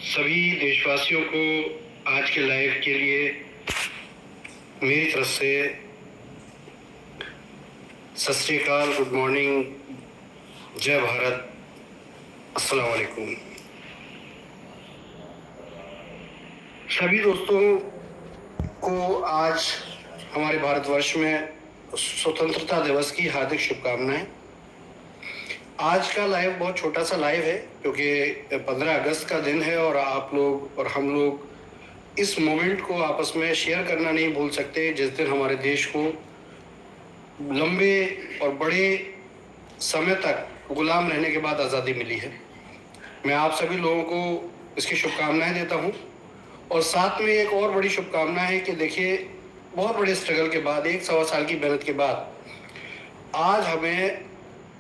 सभी देशवासियों को आज के लाइव के लिए मेरी तरफ से सत श्री अकाल, गुड मॉर्निंग, जय भारत, अस्सलाम वालेकुम। सभी दोस्तों को आज हमारे भारतवर्ष में स्वतंत्रता दिवस की हार्दिक शुभकामनाएं। आज का लाइव बहुत छोटा सा लाइव है क्योंकि 15 अगस्त का दिन है और आप लोग और हम लोग इस मोमेंट को आपस में शेयर करना नहीं भूल सकते जिस दिन हमारे देश को लंबे और बड़े समय तक गुलाम रहने के बाद आज़ादी मिली है। मैं आप सभी लोगों को इसकी शुभकामनाएं देता हूं और साथ में एक और बड़ी शुभकामना है कि देखिए, बहुत बड़े स्ट्रगल के बाद, 1 सवा साल की मेहनत के बाद आज हमें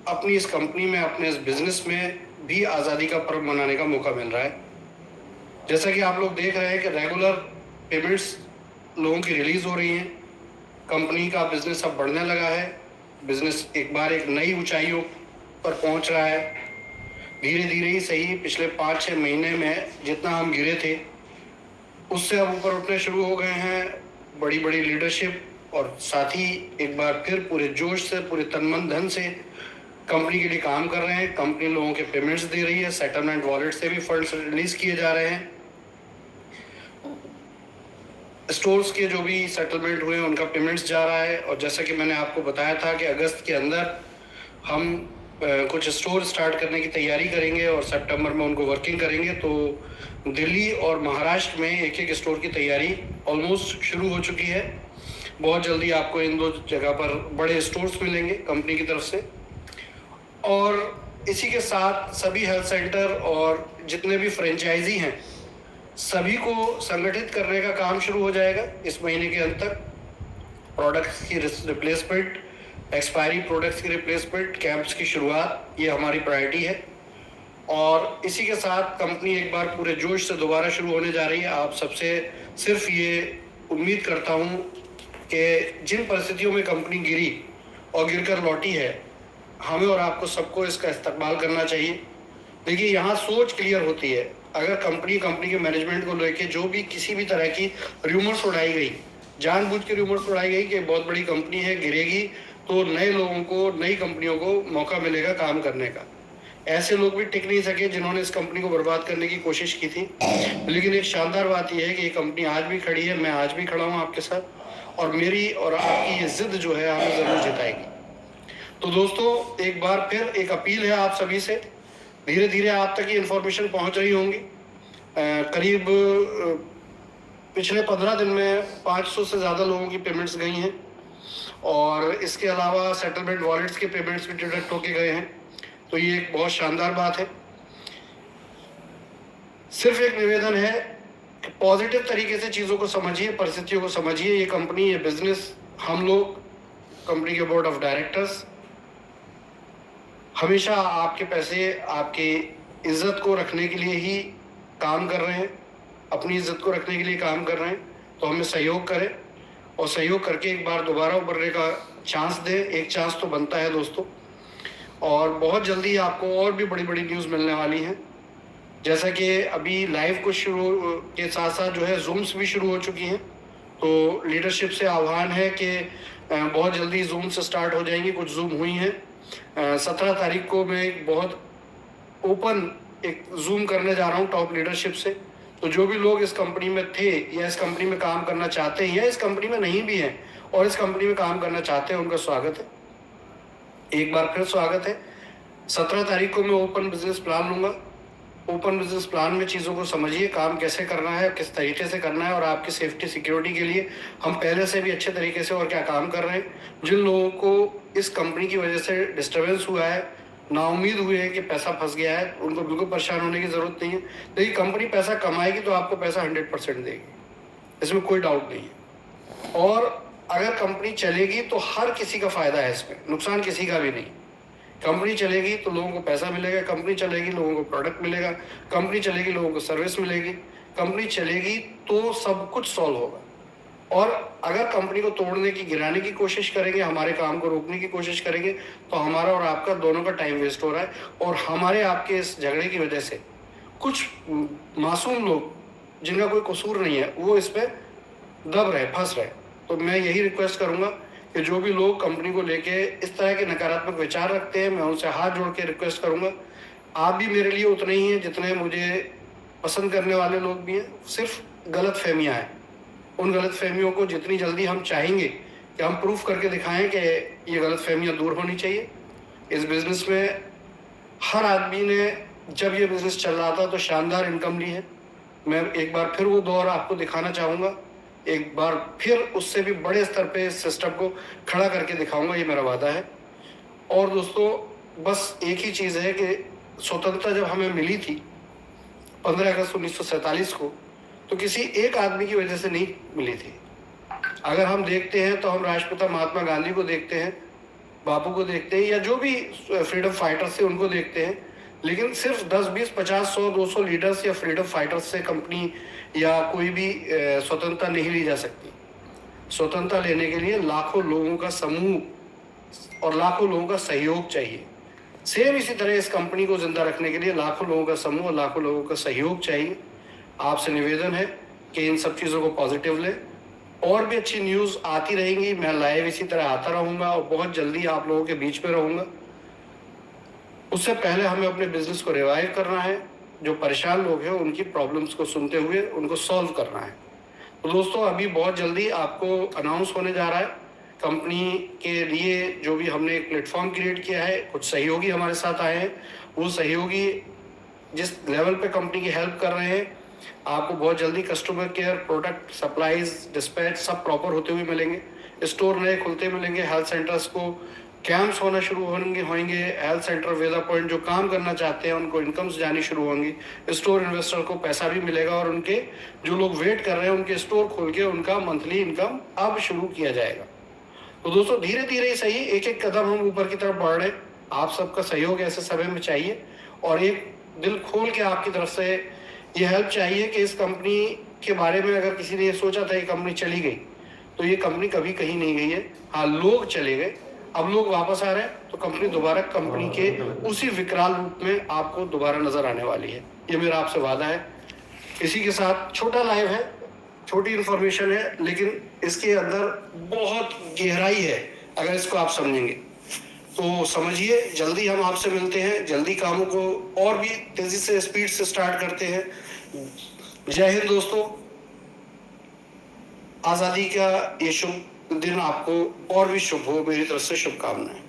अपनी इस कंपनी में, अपने इस बिजनेस में भी आज़ादी का पर्व मनाने का मौका मिल रहा है। जैसा कि आप लोग देख रहे हैं कि रेगुलर पेमेंट्स लोगों की रिलीज़ हो रही हैं, कंपनी का बिजनेस अब बढ़ने लगा है, बिजनेस एक बार एक नई ऊंचाइयों पर पहुंच रहा है। धीरे धीरे ही सही, पिछले 5-6 महीने में जितना हम गिरे थे उससे अब ऊपर उठने शुरू हो गए हैं। बड़ी बड़ी लीडरशिप और साथ ही एक बार फिर पूरे जोश से, पूरे तन मन धन से कंपनी के लिए काम कर रहे हैं। कंपनी लोगों के पेमेंट्स दे रही है, सेटलमेंट वॉलेट से भी फंड्स रिलीज किए जा रहे हैं। स्टोर्स के जो भी सेटलमेंट हुए हैं उनका पेमेंट्स जा रहा है। और जैसा कि मैंने आपको बताया था कि अगस्त के अंदर हम कुछ स्टोर स्टार्ट करने की तैयारी करेंगे और सितंबर में उनको वर्किंग करेंगे। तो दिल्ली और महाराष्ट्र में एक एक स्टोर की तैयारी ऑलमोस्ट शुरू हो चुकी है। बहुत जल्दी आपको इन 2 जगह पर बड़े स्टोर्स मिलेंगे कंपनी की तरफ से। और इसी के साथ सभी हेल्थ सेंटर और जितने भी फ्रेंचाइजी हैं सभी को संगठित करने का काम शुरू हो जाएगा इस महीने के अंत तक। प्रोडक्ट्स की रिप्लेसमेंट, एक्सपायरी प्रोडक्ट्स की रिप्लेसमेंट, कैंप्स की शुरुआत, ये हमारी प्रायोरिटी है। और इसी के साथ कंपनी एक बार पूरे जोश से दोबारा शुरू होने जा रही है। आप सबसे सिर्फ ये उम्मीद करता हूँ कि जिन परिस्थितियों में कंपनी गिरी और गिरकर लौटी है, हमें और आपको सबको इसका इस्तेमाल करना चाहिए। देखिए, यहाँ सोच क्लियर होती है। अगर कंपनी के मैनेजमेंट को लेके जो भी किसी भी तरह की र्यूमर्स उड़ाई गई, जानबूझ के र्यूमर्स उड़ाई गई कि बहुत बड़ी कंपनी है, गिरेगी, तो नए लोगों को, नई कंपनियों को मौका मिलेगा काम करने का। ऐसे लोग भी टिक नहीं सके जिन्होंने इस कंपनी को बर्बाद करने की कोशिश की थी। लेकिन एक शानदार बात यह है कि ये कंपनी आज भी खड़ी है, मैं आज भी खड़ा हूँ आपके साथ, और मेरी और आपकी ये जिद जो है हमें ज़रूर जिताएगी। तो दोस्तों, एक बार फिर एक अपील है आप सभी से। धीरे धीरे आप तक ये इन्फॉर्मेशन पहुंच रही होंगी। करीब पिछले 15 दिन में 500 से ज़्यादा लोगों की पेमेंट्स गई हैं और इसके अलावा सेटलमेंट वॉलेट्स के पेमेंट्स भी डिडक्ट होके गए हैं। तो ये एक बहुत शानदार बात है। सिर्फ एक निवेदन है कि पॉजिटिव तरीके से चीज़ों को समझिए, परिस्थितियों को समझिए। ये कंपनी, ये बिजनेस, हम लोग कंपनी के बोर्ड ऑफ डायरेक्टर्स हमेशा आपके पैसे, आपकी इज्जत को रखने के लिए ही काम कर रहे हैं, अपनी इज्जत को रखने के लिए काम कर रहे हैं। तो हमें सहयोग करें और सहयोग करके एक बार दोबारा उभरने का चांस दें। एक चांस तो बनता है दोस्तों। और बहुत जल्दी आपको और भी बड़ी बड़ी न्यूज़ मिलने वाली हैं। जैसा कि अभी लाइव को शुरू के साथ साथ जो है जूम्स भी शुरू हो चुकी हैं। तो लीडरशिप से आह्वान है कि बहुत जल्दी जूम्स स्टार्ट हो जाएंगी। कुछ जूम हुई हैं। 17 तारीख को मैं एक बहुत ओपन एक जूम करने जा रहा हूँ टॉप लीडरशिप से। तो जो भी लोग इस कंपनी में थे या इस कंपनी में काम करना चाहते हैं या इस कंपनी में नहीं भी हैं और इस कंपनी में काम करना चाहते हैं, उनका स्वागत है। एक बार फिर स्वागत है। 17 तारीख को मैं ओपन बिजनेस प्लान लूँगा। ओपन बिजनेस प्लान में चीज़ों को समझिए, काम कैसे करना है, किस तरीके से करना है, और आपकी सेफ्टी सिक्योरिटी के लिए हम पहले से भी अच्छे तरीके से और क्या काम कर रहे हैं। जिन लोगों को इस कंपनी की वजह से डिस्टर्बेंस हुआ है, नाउम्मीद हुए हैं कि पैसा फंस गया है, उनको बिल्कुल परेशान होने की ज़रूरत नहीं है। देखिए, कंपनी पैसा कमाएगी तो आपको पैसा 100% देगी, इसमें कोई डाउट नहीं है। और अगर कंपनी चलेगी तो हर किसी का फ़ायदा है, इसमें नुकसान किसी का भी नहीं। कंपनी चलेगी तो लोगों को पैसा मिलेगा, कंपनी चलेगी लोगों को प्रोडक्ट मिलेगा, कंपनी चलेगी लोगों को सर्विस मिलेगी, कंपनी चलेगी तो सब कुछ सॉल्व होगा। और अगर कंपनी को तोड़ने की, गिराने की कोशिश करेंगे, हमारे काम को रोकने की कोशिश करेंगे, तो हमारा और आपका दोनों का टाइम वेस्ट हो रहा है। और हमारे आपके इस झगड़े की वजह से कुछ मासूम लोग जिनका कोई कसूर नहीं है वो इस पे दब रहे, फंस रहे। तो मैं यही रिक्वेस्ट करूंगा कि जो भी लोग कंपनी को लेके इस तरह के नकारात्मक विचार रखते हैं, मैं उनसे हाथ जोड़ के रिक्वेस्ट करूंगा, आप भी मेरे लिए उतने ही हैं जितने मुझे पसंद करने वाले लोग भी हैं। सिर्फ गलत फहमियाँ हैं, उन गलत फहमियों को जितनी जल्दी हम चाहेंगे कि हम प्रूफ करके दिखाएं कि ये गलत फहमियाँ दूर होनी चाहिए। इस बिज़नेस में हर आदमी ने जब ये बिज़नेस चल रहा था तो शानदार इनकम ली है। मैं एक बार फिर वो दौर आपको दिखाना चाहूँगा, एक बार फिर उससे भी बड़े स्तर पे सिस्टम को खड़ा करके दिखाऊंगा, ये मेरा वादा है। और दोस्तों बस एक ही चीज़ है कि स्वतंत्रता जब हमें मिली थी 15 अगस्त 1947 को, तो किसी एक आदमी की वजह से नहीं मिली थी। अगर हम देखते हैं तो हम राष्ट्रपिता महात्मा गांधी को देखते हैं, बापू को देखते हैं, या जो भी फ्रीडम फाइटर्स थे उनको देखते हैं, लेकिन सिर्फ 10, 20, 50, 100, 200 लीडर्स या फ्रीडम फाइटर्स से कंपनी या कोई भी स्वतंत्रता नहीं ली जा सकती। स्वतंत्रता लेने के लिए लाखों लोगों का समूह और लाखों लोगों का सहयोग चाहिए। सेम इसी तरह इस कंपनी को जिंदा रखने के लिए लाखों लोगों का समूह और लाखों लोगों का सहयोग चाहिए। आपसे निवेदन है कि इन सब चीज़ों को पॉजिटिव लें। और भी अच्छी न्यूज़ आती रहेंगी, मैं लाइव इसी तरह आता रहूँगा और बहुत जल्दी आप लोगों के बीच में रहूँगा। उससे पहले हमें अपने बिजनेस को रिवाइव करना है, जो परेशान लोग हैं उनकी प्रॉब्लम्स को सुनते हुए उनको सॉल्व करना है। तो दोस्तों अभी बहुत जल्दी आपको अनाउंस होने जा रहा है कंपनी के लिए जो भी हमने एक प्लेटफॉर्म क्रिएट किया है। कुछ सहयोगी हमारे साथ आए हैं, वो सहयोगी जिस लेवल पे कंपनी की हेल्प कर रहे हैं, आपको बहुत जल्दी customer care, product supplies, dispatch सब प्रॉपर होते हुए मिलेंगे। स्टोर नए खुलते मिलेंगे, हेल्थ सेंटर्स को कैंप्स होना शुरू होंगे। हेल्थ सेंटर वेदा पॉइंट जो काम करना चाहते हैं उनको इनकम्स जानी शुरू होंगी। स्टोर इन्वेस्टर को पैसा भी मिलेगा और उनके जो लोग वेट कर रहे हैं उनके स्टोर खोल के उनका मंथली इनकम अब शुरू किया जाएगा। तो दोस्तों धीरे धीरे ही सही, एक एक कदम हम ऊपर की तरफ बढ़ रहे हैं। आप सबका सहयोग ऐसे समय में चाहिए और एक दिल खोल के आपकी तरफ से ये हेल्प चाहिए कि इस कंपनी के बारे में अगर किसी ने ये सोचा था ये कंपनी चली गई, तो ये कंपनी कभी कहीं नहीं गई है। हाँ, लोग चले गए, अब लोग वापस आ रहे हैं, तो कंपनी दोबारा कंपनी के उसी विकराल रूप में आपको दोबारा नजर आने वाली है। ये मेरा आपसे वादा है। इसी के साथ छोटा लाइव है, छोटी इन्फॉर्मेशन है, लेकिन इसके अंदर बहुत गहराई है। अगर इसको आप समझेंगे तो समझिए। जल्दी हम आपसे मिलते हैं, जल्दी कामों को और भी तेजी से, स्पीड से स्टार्ट करते हैं। जय हिंद दोस्तों, आज़ादी का ये शुभ दिन आपको और भी शुभ हो, मेरी तरफ से शुभकामनाएं।